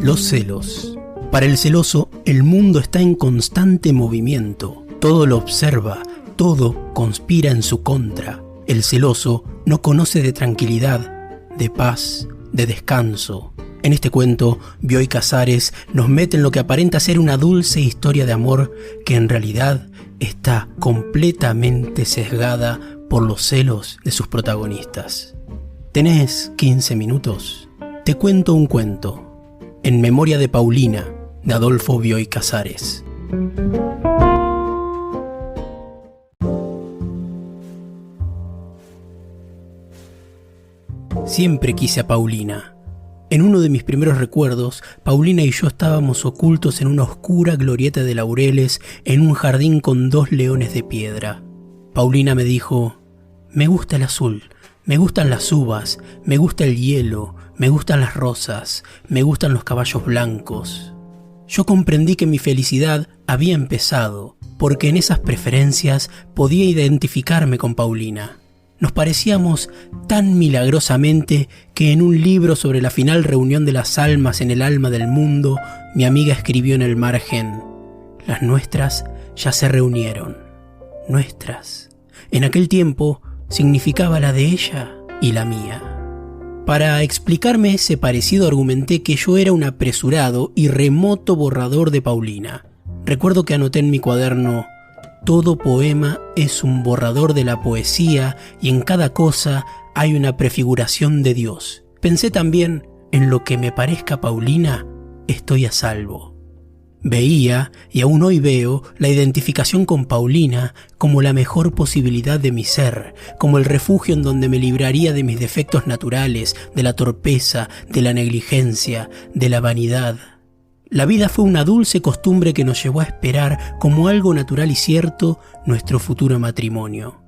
Los celos. Para el celoso, el mundo está en constante movimiento. Todo lo observa, todo conspira en su contra. El celoso no conoce de tranquilidad, de paz, de descanso. En este cuento, Bioy Casares nos mete en lo que aparenta ser una dulce historia de amor que en realidad está completamente sesgada por los celos de sus protagonistas. ¿Tenés 15 minutos? Te cuento un cuento. En memoria de Paulina, de Adolfo Bioy Casares. Siempre quise a Paulina. En uno de mis primeros recuerdos, Paulina y yo estábamos ocultos en una oscura glorieta de laureles en un jardín con 2 leones de piedra. Paulina me dijo: me gusta el azul, me gustan las uvas, me gusta el hielo, me gustan las rosas, me gustan los caballos blancos. Yo comprendí que mi felicidad había empezado, porque en esas preferencias podía identificarme con Paulina. Nos parecíamos tan milagrosamente que en un libro sobre la final reunión de las almas en el alma del mundo, mi amiga escribió en el margen: las nuestras ya se reunieron. Nuestras. En aquel tiempo significaba la de ella y la mía. Para explicarme ese parecido argumenté que yo era un apresurado y remoto borrador de Paulina. Recuerdo que anoté en mi cuaderno: todo poema es un borrador de la poesía y en cada cosa hay una prefiguración de Dios. Pensé también: en lo que me parezca Paulina, estoy a salvo. Veía, y aún hoy veo, la identificación con Paulina como la mejor posibilidad de mi ser, como el refugio en donde me libraría de mis defectos naturales, de la torpeza, de la negligencia, de la vanidad. La vida fue una dulce costumbre que nos llevó a esperar como algo natural y cierto nuestro futuro matrimonio.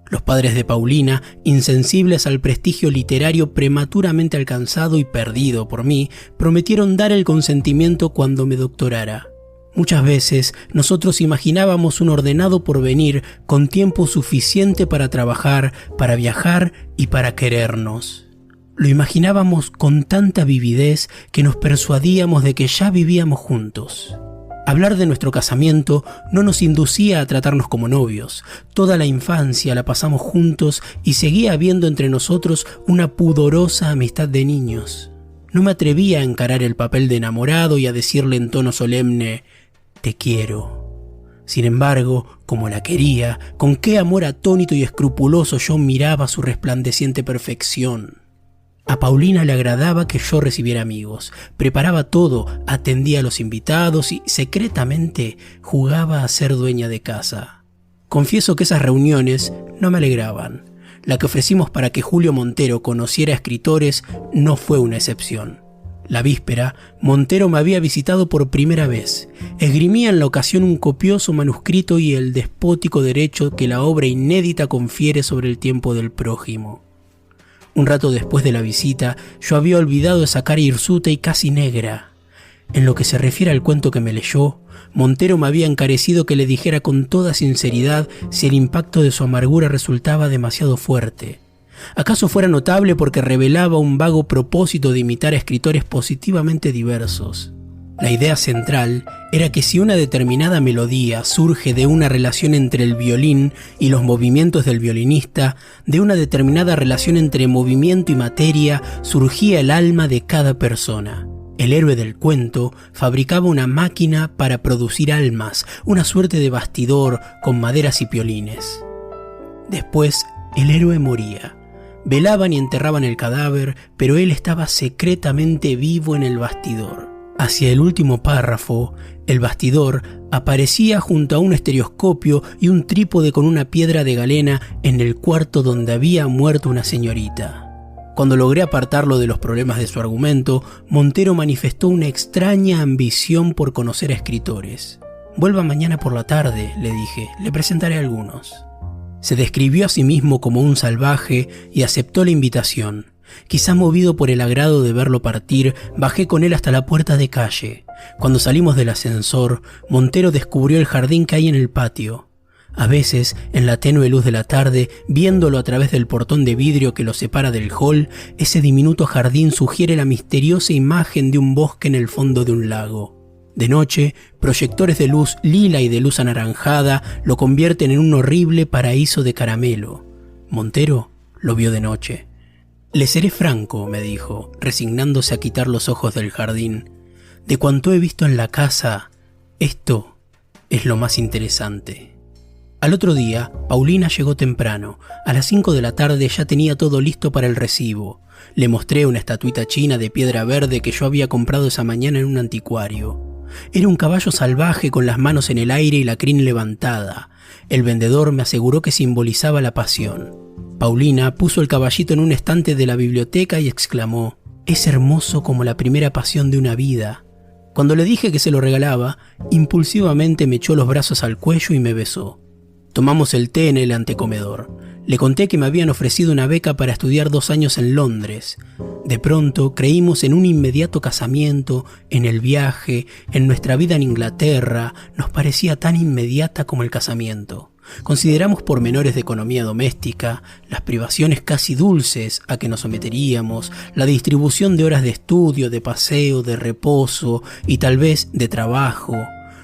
Los padres de Paulina, insensibles al prestigio literario prematuramente alcanzado y perdido por mí, prometieron dar el consentimiento cuando me doctorara. Muchas veces nosotros imaginábamos un ordenado porvenir con tiempo suficiente para trabajar, para viajar y para querernos. Lo imaginábamos con tanta vividez que nos persuadíamos de que ya vivíamos juntos. Hablar de nuestro casamiento no nos inducía a tratarnos como novios. Toda la infancia la pasamos juntos y seguía habiendo entre nosotros una pudorosa amistad de niños. No me atrevía a encarar el papel de enamorado y a decirle en tono solemne: te quiero. Sin embargo, como la quería, con qué amor atónito y escrupuloso yo miraba su resplandeciente perfección. A Paulina le agradaba que yo recibiera amigos, preparaba todo, atendía a los invitados y secretamente jugaba a ser dueña de casa. Confieso que esas reuniones no me alegraban. La que ofrecimos para que Julio Montero conociera escritores no fue una excepción. La víspera, Montero me había visitado por primera vez. Esgrimía en la ocasión un copioso manuscrito y el despótico derecho que la obra inédita confiere sobre el tiempo del prójimo. Un rato después de la visita, yo había olvidado esa cara hirsuta y casi negra. En lo que se refiere al cuento que me leyó, Montero me había encarecido que le dijera con toda sinceridad si el impacto de su amargura resultaba demasiado fuerte. ¿Acaso fuera notable porque revelaba un vago propósito de imitar a escritores positivamente diversos? La idea central era que si una determinada melodía surge de una relación entre el violín y los movimientos del violinista, de una determinada relación entre movimiento y materia, surgía el alma de cada persona. El héroe del cuento fabricaba una máquina para producir almas, una suerte de bastidor con maderas y piolines. Después, el héroe moría. Velaban y enterraban el cadáver, pero él estaba secretamente vivo en el bastidor. Hacia el último párrafo, el bastidor aparecía junto a un estereoscopio y un trípode con una piedra de galena en el cuarto donde había muerto una señorita. Cuando logré apartarlo de los problemas de su argumento, Montero manifestó una extraña ambición por conocer a escritores. «Vuelva mañana por la tarde», le dije, «le presentaré algunos». Se describió a sí mismo como un salvaje y aceptó la invitación. Quizá movido por el agrado de verlo partir, bajé con él hasta la puerta de calle. Cuando salimos del ascensor, Montero descubrió el jardín que hay en el patio. A veces, en la tenue luz de la tarde, viéndolo a través del portón de vidrio que lo separa del hall, ese diminuto jardín sugiere la misteriosa imagen de un bosque en el fondo de un lago. De noche, proyectores de luz lila y de luz anaranjada lo convierten en un horrible paraíso de caramelo. Montero lo vio de noche. «Le seré franco», me dijo, resignándose a quitar los ojos del jardín. «De cuanto he visto en la casa, esto es lo más interesante». Al otro día, Paulina llegó temprano. A las 5 de la tarde ya tenía todo listo para el recibo. Le mostré una estatuita china de piedra verde que yo había comprado esa mañana en un anticuario. Era un caballo salvaje con las manos en el aire y la crin levantada. El vendedor me aseguró que simbolizaba la pasión. Paulina puso el caballito en un estante de la biblioteca y exclamó: «Es hermoso como la primera pasión de una vida». Cuando le dije que se lo regalaba, impulsivamente me echó los brazos al cuello y me besó. Tomamos el té en el antecomedor. Le conté que me habían ofrecido una beca para estudiar 2 años en Londres. De pronto creímos en un inmediato casamiento, en el viaje, en nuestra vida en Inglaterra. Nos parecía tan inmediata como el casamiento. Consideramos pormenores de economía doméstica, las privaciones casi dulces a que nos someteríamos, la distribución de horas de estudio, de paseo, de reposo y tal vez de trabajo.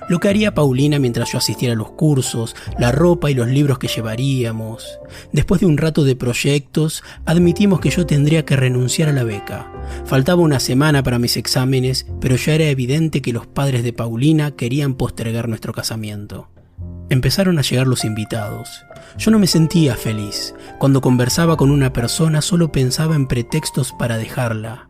Lo que haría Paulina mientras yo asistiera a los cursos, la ropa y los libros que llevaríamos. Después de un rato de proyectos, admitimos que yo tendría que renunciar a la beca. Faltaba una semana para mis exámenes, pero ya era evidente que los padres de Paulina querían postergar nuestro casamiento. Empezaron a llegar los invitados. Yo no me sentía feliz. Cuando conversaba con una persona solo pensaba en pretextos para dejarla.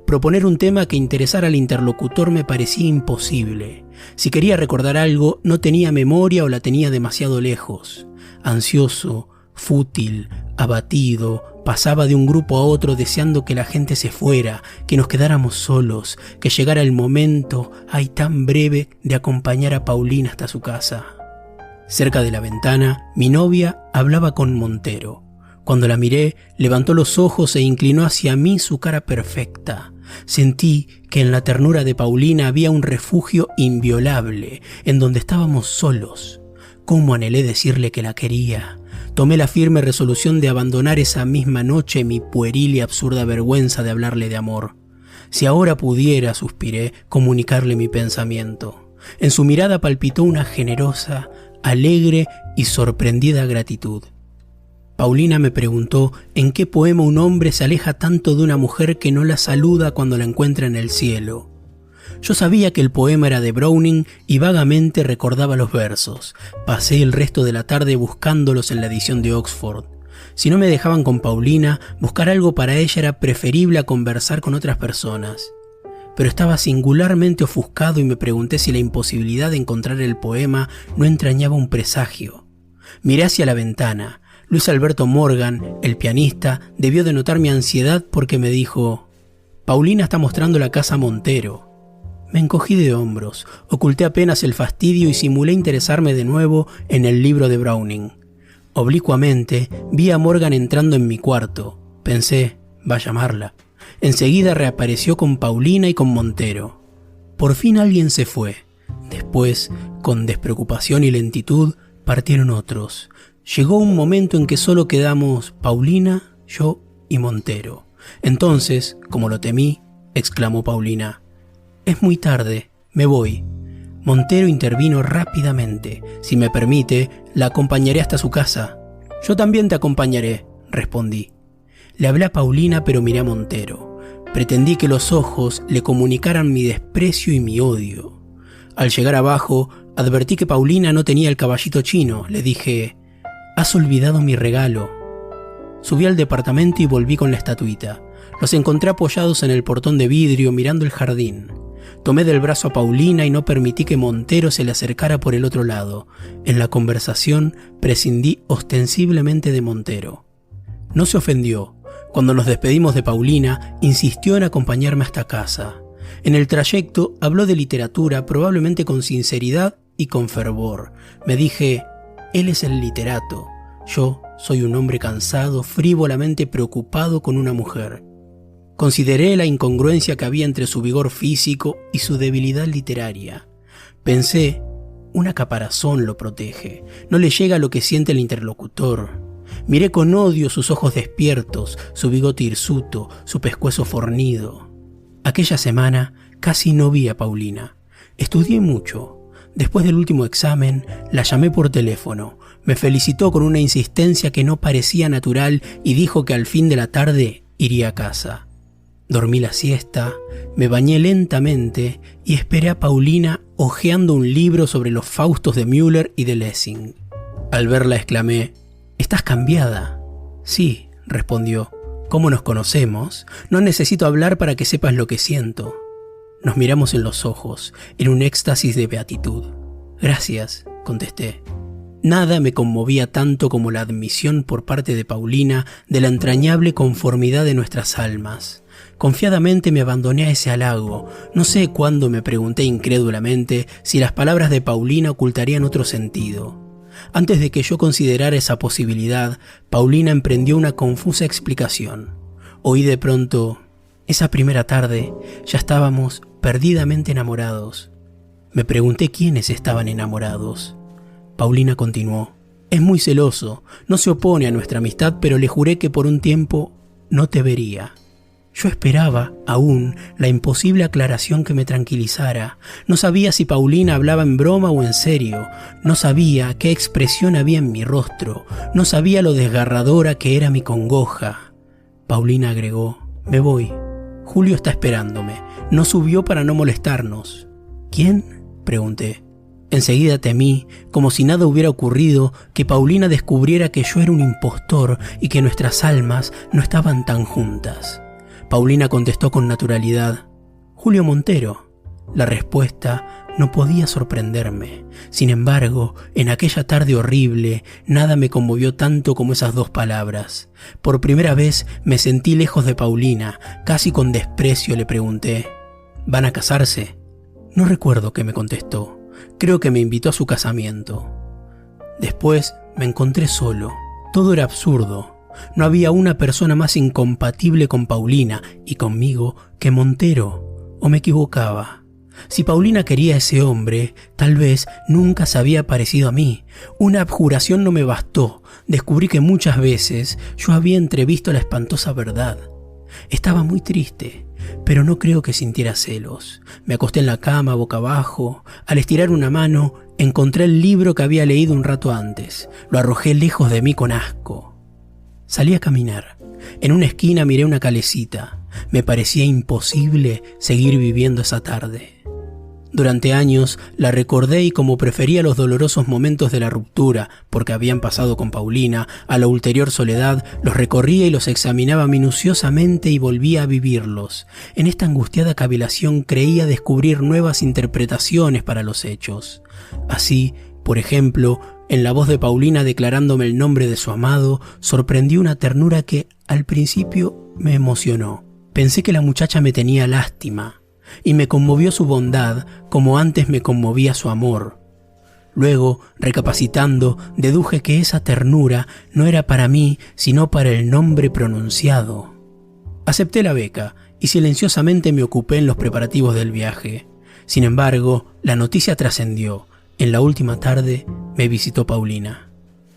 Proponer un tema que interesara al interlocutor me parecía imposible. Si quería recordar algo, no tenía memoria o la tenía demasiado lejos. Ansioso, fútil, abatido, pasaba de un grupo a otro deseando que la gente se fuera, que nos quedáramos solos, que llegara el momento, ay tan breve, de acompañar a Paulina hasta su casa. Cerca de la ventana, mi novia hablaba con Montero. Cuando la miré, levantó los ojos e inclinó hacia mí su cara perfecta. Sentí que en la ternura de Paulina había un refugio inviolable, en donde estábamos solos. ¿Cómo anhelé decirle que la quería? Tomé la firme resolución de abandonar esa misma noche mi pueril y absurda vergüenza de hablarle de amor. Si ahora pudiera, suspiré, comunicarle mi pensamiento. En su mirada palpitó una generosa, alegre y sorprendida gratitud. Paulina me preguntó en qué poema un hombre se aleja tanto de una mujer que no la saluda cuando la encuentra en el cielo. Yo sabía que el poema era de Browning y vagamente recordaba los versos. Pasé el resto de la tarde buscándolos en la edición de Oxford. Si no me dejaban con Paulina, buscar algo para ella era preferible a conversar con otras personas. Pero estaba singularmente ofuscado y me pregunté si la imposibilidad de encontrar el poema no entrañaba un presagio. Miré hacia la ventana. Luis Alberto Morgan, el pianista, debió de notar mi ansiedad porque me dijo: «Paulina está mostrando la casa Montero». Me encogí de hombros, oculté apenas el fastidio y simulé interesarme de nuevo en el libro de Browning. Oblicuamente vi a Morgan entrando en mi cuarto. Pensé, va a llamarla. Enseguida reapareció con Paulina y con Montero. Por fin alguien se fue. Después, con despreocupación y lentitud, partieron otros. Llegó un momento en que solo quedamos Paulina, yo y Montero. Entonces, como lo temí, exclamó Paulina: «Es muy tarde, me voy». Montero intervino rápidamente. «Si me permite, la acompañaré hasta su casa». «Yo también te acompañaré», respondí. Le hablé a Paulina, pero miré a Montero. Pretendí que los ojos le comunicaran mi desprecio y mi odio. Al llegar abajo, advertí que Paulina no tenía el caballito chino. Le dije: «Has olvidado mi regalo». Subí al departamento y volví con la estatuita. Los encontré apoyados en el portón de vidrio mirando el jardín. Tomé del brazo a Paulina y no permití que Montero se le acercara por el otro lado. En la conversación prescindí ostensiblemente de Montero. No se ofendió. Cuando nos despedimos de Paulina, insistió en acompañarme hasta casa. En el trayecto habló de literatura, probablemente con sinceridad y con fervor. Me dije: «Él es el literato. Yo soy un hombre cansado, frívolamente preocupado con una mujer». Consideré la incongruencia que había entre su vigor físico y su debilidad literaria. Pensé, Una caparazón lo protege, no le llega lo que siente el interlocutor. Miré con odio sus ojos despiertos, su bigote hirsuto, su pescuezo fornido. Aquella semana casi no vi a Paulina. Estudié mucho. Después del último examen, la llamé por teléfono. Me felicitó con una insistencia que no parecía natural y dijo que al fin de la tarde iría a casa. Dormí la siesta, me bañé lentamente y esperé a Paulina hojeando un libro sobre los Faustos de Müller y de Lessing. Al verla exclamé: «¿Estás cambiada?» «Sí», respondió. «¿Cómo nos conocemos? No necesito hablar para que sepas lo que siento». Nos miramos en los ojos, en un éxtasis de beatitud. «Gracias», contesté. Nada me conmovía tanto como la admisión por parte de Paulina de la entrañable conformidad de nuestras almas. Confiadamente me abandoné a ese halago. No sé cuándo me pregunté incrédulamente si las palabras de Paulina ocultarían otro sentido. Antes de que yo considerara esa posibilidad, Paulina emprendió una confusa explicación. Oí de pronto: «Esa primera tarde ya estábamos perdidamente enamorados». Me pregunté quiénes estaban enamorados. Paulina continuó: «Es muy celoso, no se opone a nuestra amistad, pero le juré que por un tiempo no te vería». Yo esperaba, aún, la imposible aclaración que me tranquilizara. No sabía si Paulina hablaba en broma o en serio. No sabía qué expresión había en mi rostro. No sabía lo desgarradora que era mi congoja. Paulina agregó: «Me voy. Julio está esperándome. No subió para no molestarnos». «¿Quién?», pregunté. Enseguida temí, como si nada hubiera ocurrido, que Paulina descubriera que yo era un impostor y que nuestras almas no estaban tan juntas. Paulina contestó con naturalidad: «Julio Montero». La respuesta no podía sorprenderme. Sin embargo, en aquella tarde horrible, nada me conmovió tanto como esas dos palabras. Por primera vez me sentí lejos de Paulina. Casi con desprecio le pregunté: «¿Van a casarse?». No recuerdo qué me contestó. Creo que me invitó a su casamiento. Después me encontré solo. Todo era absurdo. No había una persona más incompatible con Paulina y conmigo que Montero. ¿O me equivocaba? Si Paulina quería a ese hombre, tal vez nunca se había parecido a mí. Una abjuración no me bastó. Descubrí que muchas veces yo había entrevisto la espantosa verdad. Estaba muy triste, pero no creo que sintiera celos. Me acosté en la cama boca abajo. Al estirar una mano, encontré el libro que había leído un rato antes. Lo arrojé lejos de mí con asco. Salí a caminar. En una esquina miré una calecita. Me parecía imposible seguir viviendo esa tarde. Durante años la recordé y, como prefería los dolorosos momentos de la ruptura, porque habían pasado con Paulina, a la ulterior soledad, los recorría y los examinaba minuciosamente y volvía a vivirlos. En esta angustiada cavilación creía descubrir nuevas interpretaciones para los hechos. Así, por ejemplo, en la voz de Paulina declarándome el nombre de su amado, sorprendí una ternura que, al principio, me emocionó. Pensé que la muchacha me tenía lástima, y me conmovió su bondad como antes me conmovía su amor. Luego, recapacitando, deduje que esa ternura no era para mí, sino para el nombre pronunciado. Acepté la beca y silenciosamente me ocupé en los preparativos del viaje. Sin embargo, la noticia trascendió. En la última tarde me visitó Paulina.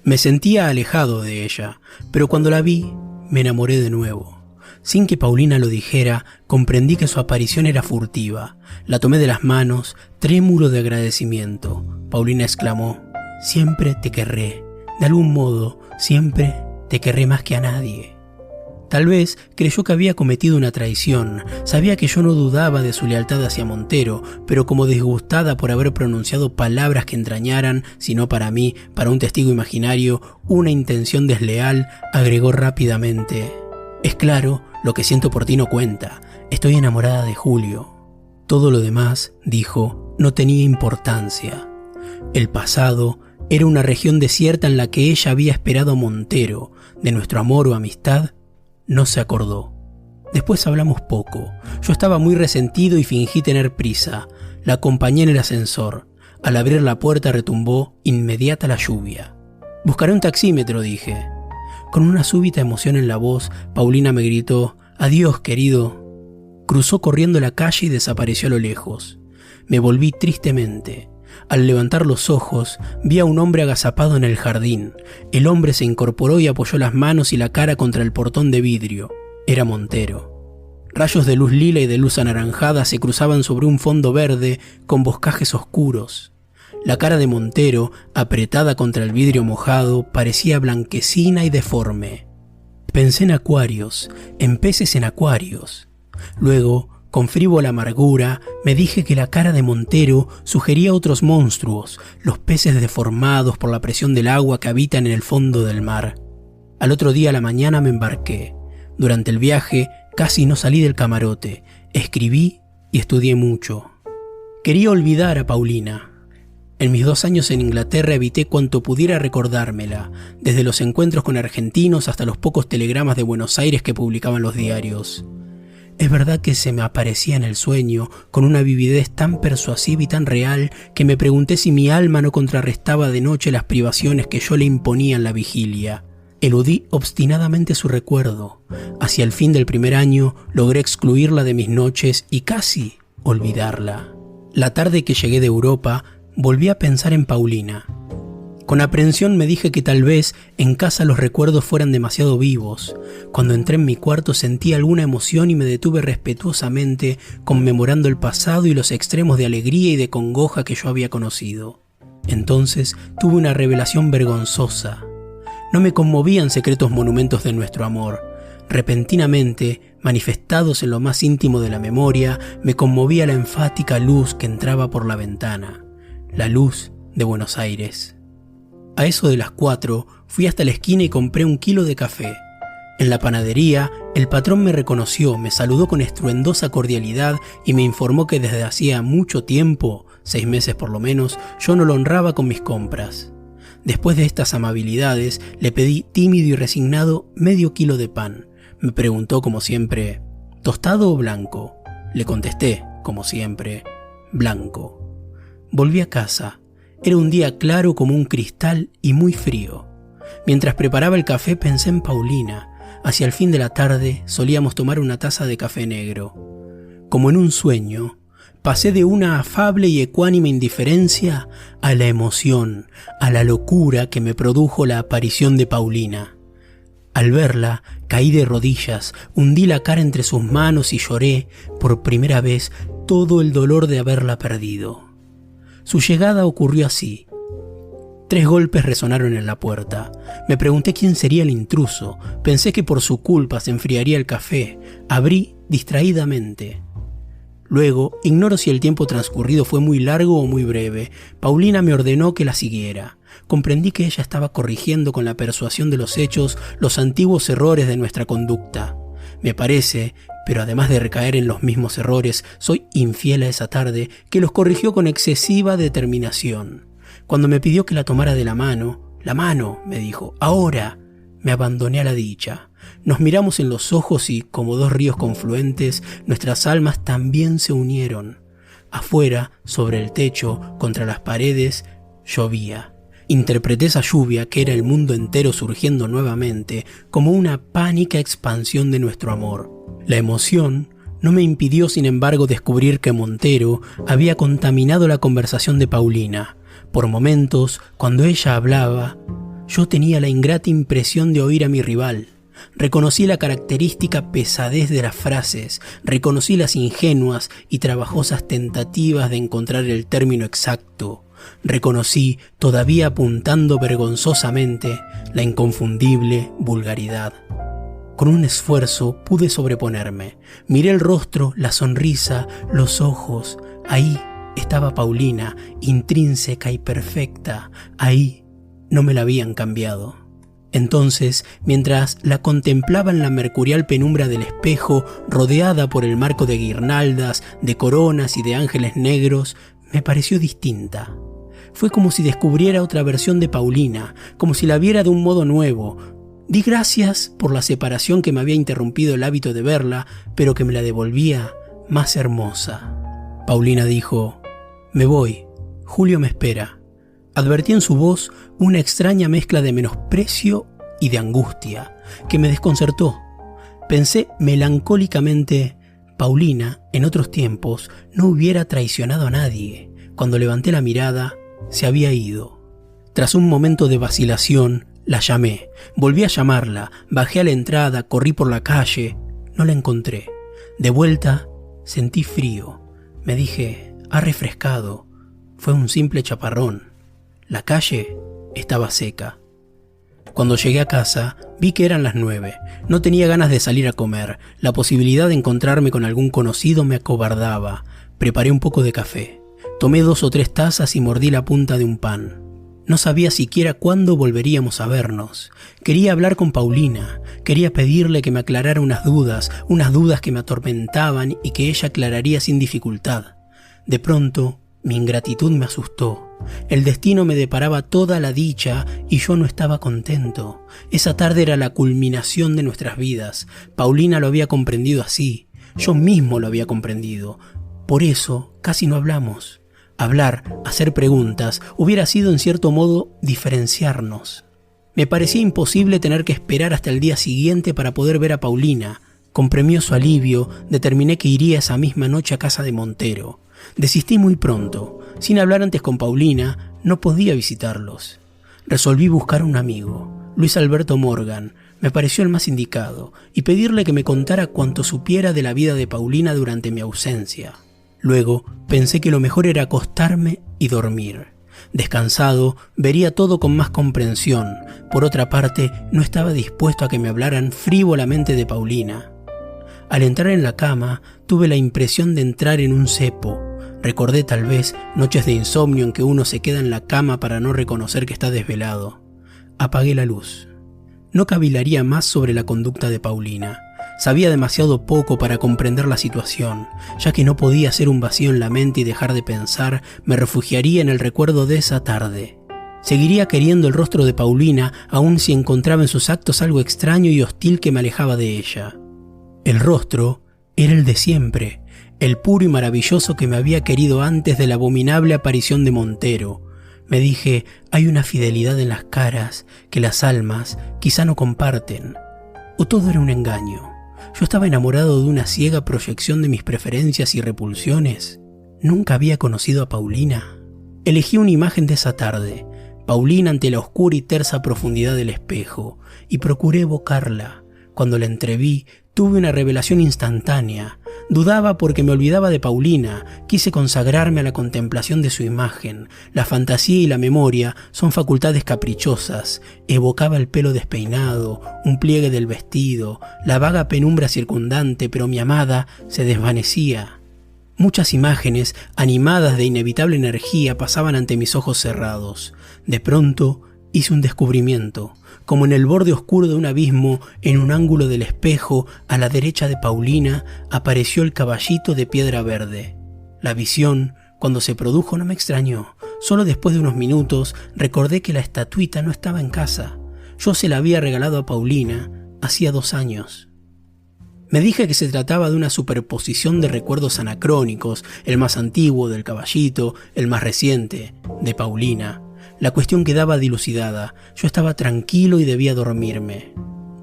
Me sentía alejado de ella, pero cuando la vi, me enamoré de nuevo. Sin que Paulina lo dijera, comprendí que su aparición era furtiva. La tomé de las manos, trémulo de agradecimiento. Paulina exclamó: «Siempre te querré. De algún modo, siempre te querré más que a nadie». Tal vez creyó que había cometido una traición. Sabía que yo no dudaba de su lealtad hacia Montero, pero como disgustada por haber pronunciado palabras que entrañaran, si no para mí, para un testigo imaginario, una intención desleal, agregó rápidamente: «Es claro, lo que siento por ti no cuenta. Estoy enamorada de Julio». Todo lo demás, dijo, no tenía importancia. El pasado era una región desierta en la que ella había esperado a Montero. De nuestro amor o amistad no se acordó. Después hablamos poco. Yo estaba muy resentido y fingí tener prisa. La acompañé en el ascensor. Al abrir la puerta retumbó inmediata la lluvia. «Buscaré un taxímetro», dije. Con una súbita emoción en la voz, Paulina me gritó: «Adiós, querido». Cruzó corriendo la calle y desapareció a lo lejos. Me volví tristemente. Al levantar los ojos, vi a un hombre agazapado en el jardín. El hombre se incorporó y apoyó las manos y la cara contra el portón de vidrio. Era Montero. Rayos de luz lila y de luz anaranjada se cruzaban sobre un fondo verde con boscajes oscuros. La cara de Montero, apretada contra el vidrio mojado, parecía blanquecina y deforme. Pensé en acuarios, en peces en acuarios. Luego, con frívola amargura, me dije que la cara de Montero sugería otros monstruos, los peces deformados por la presión del agua que habitan en el fondo del mar. Al otro día a la mañana me embarqué. Durante el viaje casi no salí del camarote. Escribí y estudié mucho. Quería olvidar a Paulina. En mis 2 años en Inglaterra evité cuanto pudiera recordármela, desde los encuentros con argentinos hasta los pocos telegramas de Buenos Aires que publicaban los diarios. Es verdad que se me aparecía en el sueño, con una vividez tan persuasiva y tan real, que me pregunté si mi alma no contrarrestaba de noche las privaciones que yo le imponía en la vigilia. Eludí obstinadamente su recuerdo. Hacia el fin del primer año logré excluirla de mis noches y casi olvidarla. La tarde que llegué de Europa, volví a pensar en Paulina. Con aprensión me dije que tal vez en casa los recuerdos fueran demasiado vivos. Cuando entré en mi cuarto sentí alguna emoción y me detuve respetuosamente conmemorando el pasado y los extremos de alegría y de congoja que yo había conocido. Entonces tuve una revelación vergonzosa. No me conmovían secretos monumentos de nuestro amor. Repentinamente, manifestados en lo más íntimo de la memoria, me conmovía la enfática luz que entraba por la ventana. La luz de Buenos Aires. A eso de las 4 fui hasta la esquina y compré 1 kilo de café. En la panadería, el patrón me reconoció, me saludó con estruendosa cordialidad y me informó que desde hacía mucho tiempo, 6 meses por lo menos, yo no lo honraba con mis compras. Después de estas amabilidades, le pedí tímido y resignado medio kilo de pan. Me preguntó como siempre, ¿tostado o blanco? Le contesté, como siempre, blanco. Volví a casa. Era un día claro como un cristal y muy frío. Mientras preparaba el café pensé en Paulina. Hacia el fin de la tarde solíamos tomar una taza de café negro. Como en un sueño, pasé de una afable y ecuánime indiferencia a la emoción, a la locura que me produjo la aparición de Paulina. Al verla, caí de rodillas, hundí la cara entre sus manos y lloré, por primera vez, todo el dolor de haberla perdido. Su llegada ocurrió así. 3 golpes resonaron en la puerta. Me pregunté quién sería el intruso. Pensé que por su culpa se enfriaría el café. Abrí distraídamente. Luego, ignoro si el tiempo transcurrido fue muy largo o muy breve. Paulina me ordenó que la siguiera. Comprendí que ella estaba corrigiendo con la persuasión de los hechos los antiguos errores de nuestra conducta. Me parece, pero además de recaer en los mismos errores, soy infiel a esa tarde, que los corrigió con excesiva determinación. Cuando me pidió que la tomara de la mano, me dijo, ahora, me abandoné a la dicha. Nos miramos en los ojos y, como 2 ríos confluentes, nuestras almas también se unieron. Afuera, sobre el techo, contra las paredes, llovía. Interpreté esa lluvia, que era el mundo entero surgiendo nuevamente, como una pánica expansión de nuestro amor. La emoción no me impidió, sin embargo, descubrir que Montero había contaminado la conversación de Paulina. Por momentos, cuando ella hablaba, yo tenía la ingrata impresión de oír a mi rival. Reconocí la característica pesadez de las frases, reconocí las ingenuas y trabajosas tentativas de encontrar el término exacto. Reconocí, todavía apuntando vergonzosamente, la inconfundible vulgaridad. Con un esfuerzo pude sobreponerme. Miré el rostro, la sonrisa, los ojos. Ahí estaba Paulina, intrínseca y perfecta. Ahí no me la habían cambiado. Entonces, mientras la contemplaba en la mercurial penumbra del espejo, rodeada por el marco de guirnaldas, de coronas y de ángeles negros, me pareció distinta. Fue como si descubriera otra versión de Paulina, como si la viera de un modo nuevo. Di gracias por la separación que me había interrumpido el hábito de verla, pero que me la devolvía más hermosa. Paulina dijo, «Me voy, Julio me espera». Advertí en su voz una extraña mezcla de menosprecio y de angustia, que me desconcertó. Pensé melancólicamente, Paulina, en otros tiempos, no hubiera traicionado a nadie. Cuando levanté la mirada, se había ido. Tras un momento de vacilación, la llamé. Volví a llamarla, bajé a la entrada, corrí por la calle. No la encontré. De vuelta, sentí frío. Me dije, ha refrescado. Fue un simple chaparrón. La calle estaba seca. Cuando llegué a casa, vi que eran las 9. No tenía ganas de salir a comer. La posibilidad de encontrarme con algún conocido me acobardaba. Preparé un poco de café. Tomé 2 o 3 tazas y mordí la punta de un pan. No sabía siquiera cuándo volveríamos a vernos. Quería hablar con Paulina. Quería pedirle que me aclarara unas dudas que me atormentaban y que ella aclararía sin dificultad. De pronto, mi ingratitud me asustó. El destino me deparaba toda la dicha y yo no estaba contento. Esa tarde era la culminación de nuestras vidas. Paulina lo había comprendido así. Yo mismo lo había comprendido. Por eso casi no hablamos. Hablar, hacer preguntas, hubiera sido en cierto modo diferenciarnos. Me parecía imposible tener que esperar hasta el día siguiente para poder ver a Paulina. Con premioso alivio, determiné que iría esa misma noche a casa de Montero. Desistí muy pronto. Sin hablar antes con Paulina, no podía visitarlos. Resolví buscar a un amigo, Luis Alberto Morgan. Me pareció el más indicado, y pedirle que me contara cuanto supiera de la vida de Paulina durante mi ausencia. Luego pensé que lo mejor era acostarme y dormir. Descansado, vería todo con más comprensión. Por otra parte, no estaba dispuesto a que me hablaran frívolamente de Paulina. Al entrar en la cama, tuve la impresión de entrar en un cepo. Recordé tal vez noches de insomnio en que uno se queda en la cama para no reconocer que está desvelado. Apagué la luz. No cavilaría más sobre la conducta de Paulina. Sabía demasiado poco para comprender la situación. Ya que no podía hacer un vacío en la mente y dejar de pensar, me refugiaría en el recuerdo de esa tarde. Seguiría queriendo el rostro de Paulina, aun si encontraba en sus actos algo extraño y hostil que me alejaba de ella. El rostro era el de siempre, el puro y maravilloso que me había querido antes de la abominable aparición de Montero. Me dije, hay una fidelidad en las caras que las almas quizá no comparten. ¿O todo era un engaño? ¿Yo estaba enamorado de una ciega proyección de mis preferencias y repulsiones? ¿Nunca había conocido a Paulina? Elegí una imagen de esa tarde, Paulina ante la oscura y tersa profundidad del espejo, y procuré evocarla. Cuando la entreví, tuve una revelación instantánea. Dudaba porque me olvidaba de Paulina. Quise consagrarme a la contemplación de su imagen. La fantasía y la memoria son facultades caprichosas. Evocaba el pelo despeinado, un pliegue del vestido, la vaga penumbra circundante, pero mi amada se desvanecía. Muchas imágenes, animadas de inevitable energía, pasaban ante mis ojos cerrados. De pronto, hice un descubrimiento. Como en el borde oscuro de un abismo, en un ángulo del espejo, a la derecha de Paulina, apareció el caballito de piedra verde. La visión, cuando se produjo, no me extrañó. Solo después de unos minutos recordé que la estatuita no estaba en casa. Yo se la había regalado a Paulina hacía 2 años. Me dije que se trataba de una superposición de recuerdos anacrónicos, el más antiguo del caballito, el más reciente de Paulina. La cuestión quedaba dilucidada. Yo estaba tranquilo y debía dormirme.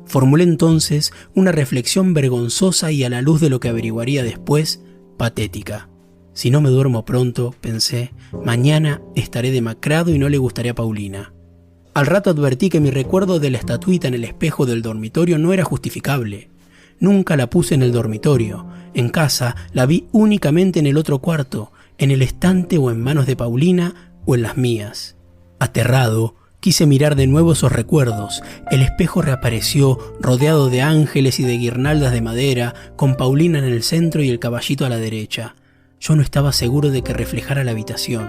Formulé entonces una reflexión vergonzosa y, a la luz de lo que averiguaría después, patética. Si no me duermo pronto, pensé, mañana estaré demacrado y no le gustaré a Paulina. Al rato advertí que mi recuerdo de la estatuita en el espejo del dormitorio no era justificable. Nunca la puse en el dormitorio. En casa la vi únicamente en el otro cuarto, en el estante o en manos de Paulina o en las mías. Aterrado, quise mirar de nuevo esos recuerdos. El espejo reapareció, rodeado de ángeles y de guirnaldas de madera, con Paulina en el centro y el caballito a la derecha. Yo no estaba seguro de que reflejara la habitación.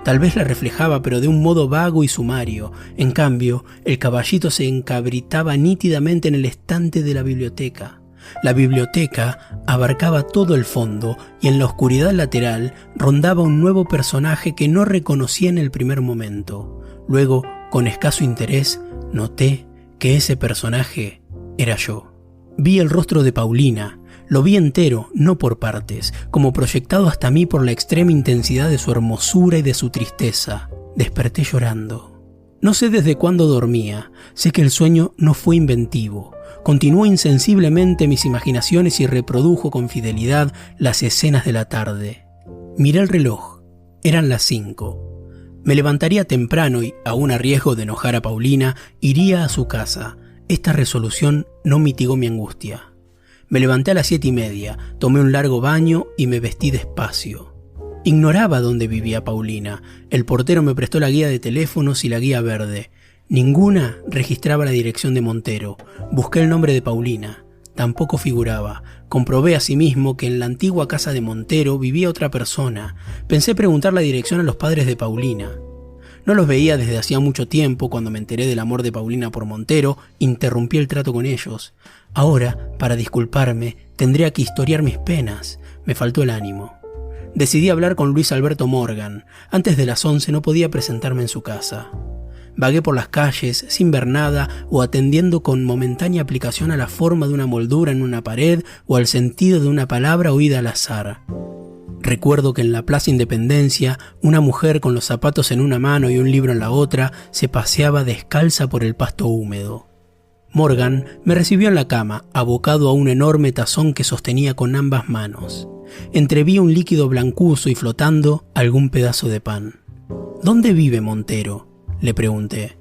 Tal vez la reflejaba, pero de un modo vago y sumario. En cambio, el caballito se encabritaba nítidamente en el estante de la biblioteca. La biblioteca abarcaba todo el fondo y en la oscuridad lateral rondaba un nuevo personaje que no reconocí en el primer momento. Luego, con escaso interés, noté que ese personaje era yo. Vi el rostro de Paulina. Lo vi entero, no por partes, como proyectado hasta mí por la extrema intensidad de su hermosura y de su tristeza. Desperté llorando. No sé desde cuándo dormía. Sé que el sueño no fue inventivo. Continuó insensiblemente mis imaginaciones y reprodujo con fidelidad las escenas de la tarde. Miré el reloj. Eran las 5. Me levantaría temprano y, aún a riesgo de enojar a Paulina, iría a su casa. Esta resolución no mitigó mi angustia. Me levanté a las 7:30, tomé un largo baño y me vestí despacio. Ignoraba dónde vivía Paulina. El portero me prestó la guía de teléfonos y la guía verde. Ninguna registraba la dirección de Montero. Busqué el nombre de Paulina. Tampoco figuraba. Comprobé asimismo que en la antigua casa de Montero vivía otra persona. Pensé preguntar la dirección a los padres de Paulina. No los veía desde hacía mucho tiempo. Cuando me enteré del amor de Paulina por Montero, interrumpí el trato con ellos. Ahora, para disculparme, tendría que historiar mis penas. Me faltó el ánimo. Decidí hablar con Luis Alberto Morgan. Antes de las 11 no podía presentarme en su casa. Vagué por las calles, sin ver nada o atendiendo con momentánea aplicación a la forma de una moldura en una pared o al sentido de una palabra oída al azar. Recuerdo que en la Plaza Independencia, una mujer con los zapatos en una mano y un libro en la otra se paseaba descalza por el pasto húmedo. Morgan me recibió en la cama, abocado a un enorme tazón que sostenía con ambas manos. Entreví un líquido blancuzo y flotando algún pedazo de pan. ¿Dónde vive Montero?, le pregunté.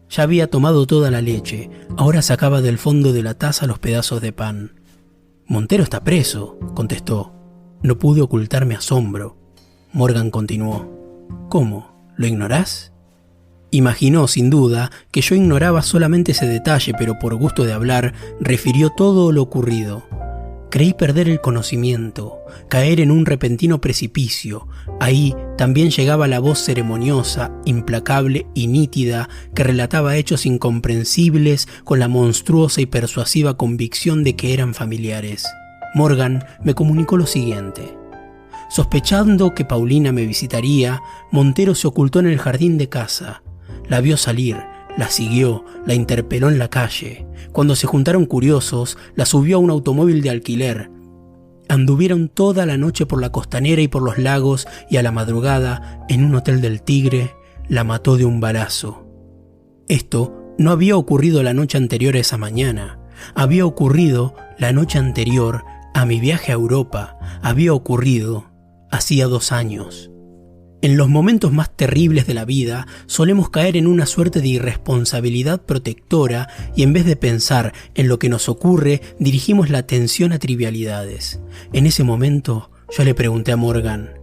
Ya había tomado toda la leche, ahora sacaba del fondo de la taza los pedazos de pan. «Montero está preso», contestó. No pude ocultar mi asombro. Morgan continuó. «¿Cómo? ¿Lo ignorás?» Imaginó, sin duda, que yo ignoraba solamente ese detalle, pero por gusto de hablar, refirió todo lo ocurrido. Creí perder el conocimiento, caer en un repentino precipicio. Ahí también llegaba la voz ceremoniosa, implacable y nítida que relataba hechos incomprensibles con la monstruosa y persuasiva convicción de que eran familiares. Morgan me comunicó lo siguiente. Sospechando que Paulina me visitaría, Montero se ocultó en el jardín de casa. La vio salir, la siguió, la interpeló en la calle. Cuando se juntaron curiosos, la subió a un automóvil de alquiler. Anduvieron toda la noche por la costanera y por los lagos y a la madrugada, en un hotel del Tigre, la mató de un balazo. Esto no había ocurrido la noche anterior a esa mañana. Había ocurrido la noche anterior a mi viaje a Europa. Había ocurrido hacía 2 años. En los momentos más terribles de la vida solemos caer en una suerte de irresponsabilidad protectora y en vez de pensar en lo que nos ocurre, dirigimos la atención a trivialidades. En ese momento yo le pregunté a Morgan,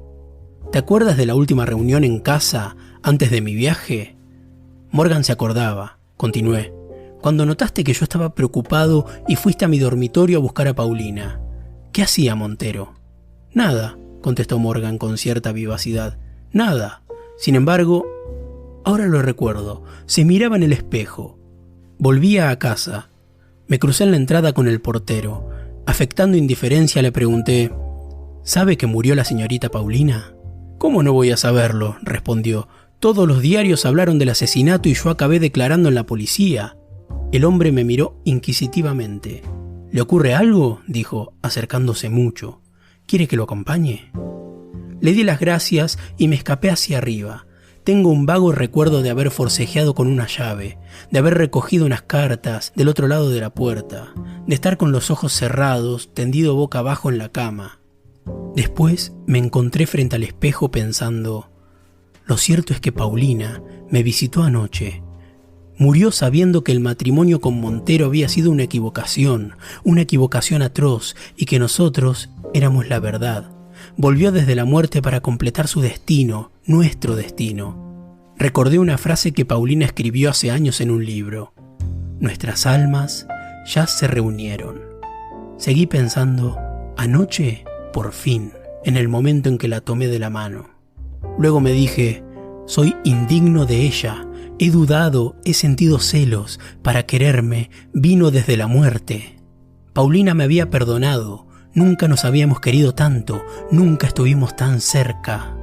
¿te acuerdas de la última reunión en casa antes de mi viaje? Morgan se acordaba. Continué. Cuando notaste que yo estaba preocupado y fuiste a mi dormitorio a buscar a Paulina. ¿Qué hacía Montero? Nada, contestó Morgan con cierta vivacidad. Nada. Sin embargo, ahora lo recuerdo, se miraba en el espejo. Volvía a casa. Me crucé en la entrada con el portero. Afectando indiferencia le pregunté, ¿sabe que murió la señorita Paulina? ¿Cómo no voy a saberlo?, respondió. Todos los diarios hablaron del asesinato y yo acabé declarando en la policía. El hombre me miró inquisitivamente. ¿Le ocurre algo?, dijo, acercándose mucho. ¿Quiere que lo acompañe? Le di las gracias y me escapé hacia arriba. Tengo un vago recuerdo de haber forcejeado con una llave, de haber recogido unas cartas del otro lado de la puerta, de estar con los ojos cerrados, tendido boca abajo en la cama. Después me encontré frente al espejo pensando, lo cierto es que Paulina me visitó anoche. Murió sabiendo que el matrimonio con Montero había sido una equivocación atroz, y que nosotros éramos la verdad. Volvió desde la muerte para completar su destino, nuestro destino. Recordé una frase que Paulina escribió hace años en un libro. Nuestras almas ya se reunieron. Seguí pensando, anoche, por fin, en el momento en que la tomé de la mano. Luego me dije, soy indigno de ella. He dudado, he sentido celos. Para quererme, vino desde la muerte. Paulina me había perdonado. Nunca nos habíamos querido tanto, nunca estuvimos tan cerca.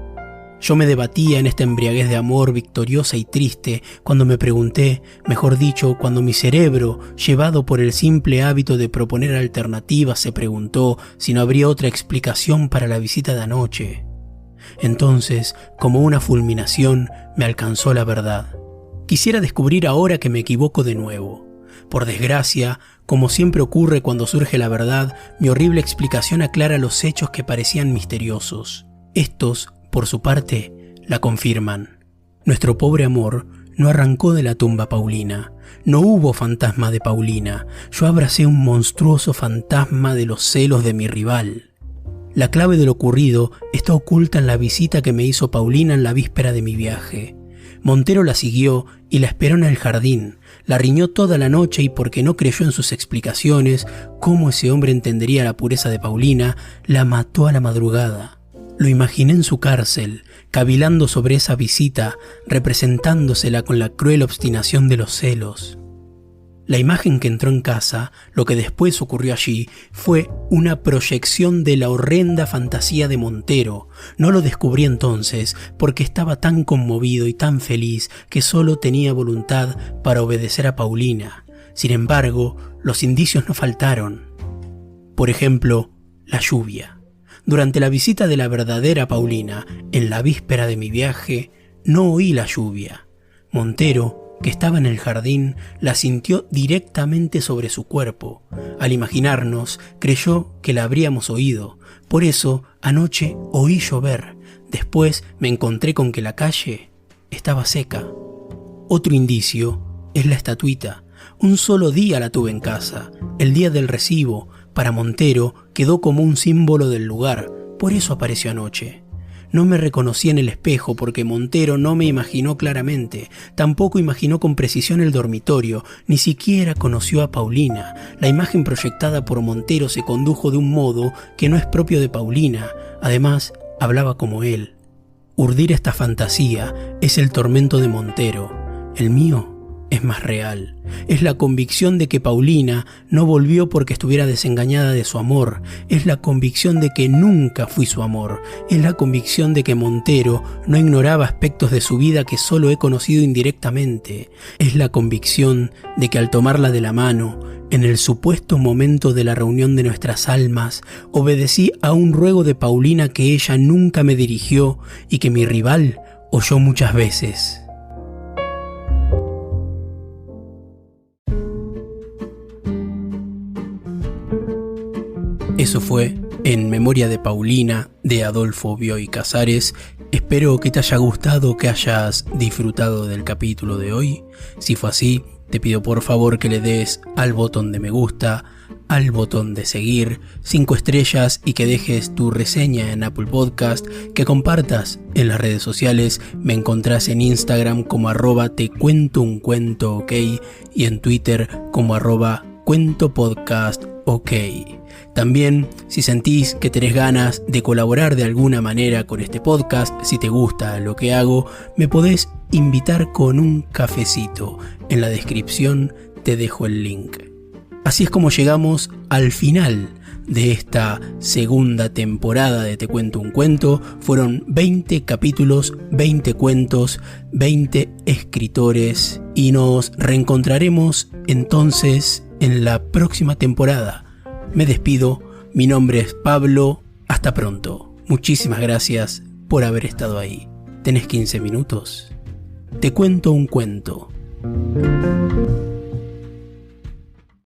Yo me debatía en esta embriaguez de amor victoriosa y triste cuando me pregunté, mejor dicho, cuando mi cerebro, llevado por el simple hábito de proponer alternativas, se preguntó si no habría otra explicación para la visita de anoche. Entonces, como una fulminación, me alcanzó la verdad. Quisiera descubrir ahora que me equivoco de nuevo. Por desgracia, como siempre ocurre cuando surge la verdad, mi horrible explicación aclara los hechos que parecían misteriosos. Estos por su parte, la confirman. Nuestro pobre amor no arrancó de la tumba Paulina. No hubo fantasma de Paulina. Yo abracé un monstruoso fantasma de los celos de mi rival. La clave de lo ocurrido está oculta en la visita que me hizo Paulina en la víspera de mi viaje. Montero la siguió y la esperó en el jardín. La riñó toda la noche y porque no creyó en sus explicaciones, cómo ese hombre entendería la pureza de Paulina, la mató a la madrugada. Lo imaginé en su cárcel, cavilando sobre esa visita, representándosela con la cruel obstinación de los celos. La imagen que entró en casa, lo que después ocurrió allí, fue una proyección de la horrenda fantasía de Montero. No lo descubrí entonces porque estaba tan conmovido y tan feliz que solo tenía voluntad para obedecer a Paulina. Sin embargo, los indicios no faltaron. Por ejemplo, la lluvia. Durante la visita de la verdadera Paulina, en la víspera de mi viaje, no oí la lluvia. Montero, que estaba en el jardín, la sintió directamente sobre su cuerpo. Al imaginarnos, creyó que la habríamos oído. Por eso, anoche oí llover. Después me encontré con que la calle estaba seca. Otro indicio es la estatuita. Un solo día la tuve en casa, el día del recibo. Para Montero quedó como un símbolo del lugar. Por eso apareció anoche. No me reconocí en el espejo porque Montero no me imaginó claramente, tampoco imaginó con precisión el dormitorio, ni siquiera conoció a Paulina. La imagen proyectada por Montero se condujo de un modo que no es propio de Paulina. Además, hablaba como él. Urdir esta fantasía es el tormento de Montero. El mío es más real. Es la convicción de que Paulina no volvió porque estuviera desengañada de su amor. Es la convicción de que nunca fui su amor. Es la convicción de que Montero no ignoraba aspectos de su vida que solo he conocido indirectamente. Es la convicción de que al tomarla de la mano, en el supuesto momento de la reunión de nuestras almas, obedecí a un ruego de Paulina que ella nunca me dirigió y que mi rival oyó muchas veces. Eso fue En memoria de Paulina, de Adolfo Bioy Casares. Espero que te haya gustado, que hayas disfrutado del capítulo de hoy. Si fue así, te pido por favor que le des al botón de me gusta, al botón de seguir, 5 estrellas y que dejes tu reseña en Apple Podcast, que compartas en las redes sociales. Me encontrás en Instagram como @tecuentouncuento.ok y en Twitter como @cuentopodcast.ok. También, si sentís que tenés ganas de colaborar de alguna manera con este podcast, si te gusta lo que hago, me podés invitar con un cafecito. En la descripción te dejo el link. Así es como llegamos al final de esta segunda temporada de Te Cuento un Cuento. Fueron 20 capítulos, 20 cuentos, 20 escritores y nos reencontraremos entonces en la próxima temporada. Me despido, mi nombre es Pablo, hasta pronto. Muchísimas gracias por haber estado ahí. ¿Tenés 15 minutos? Te cuento un cuento.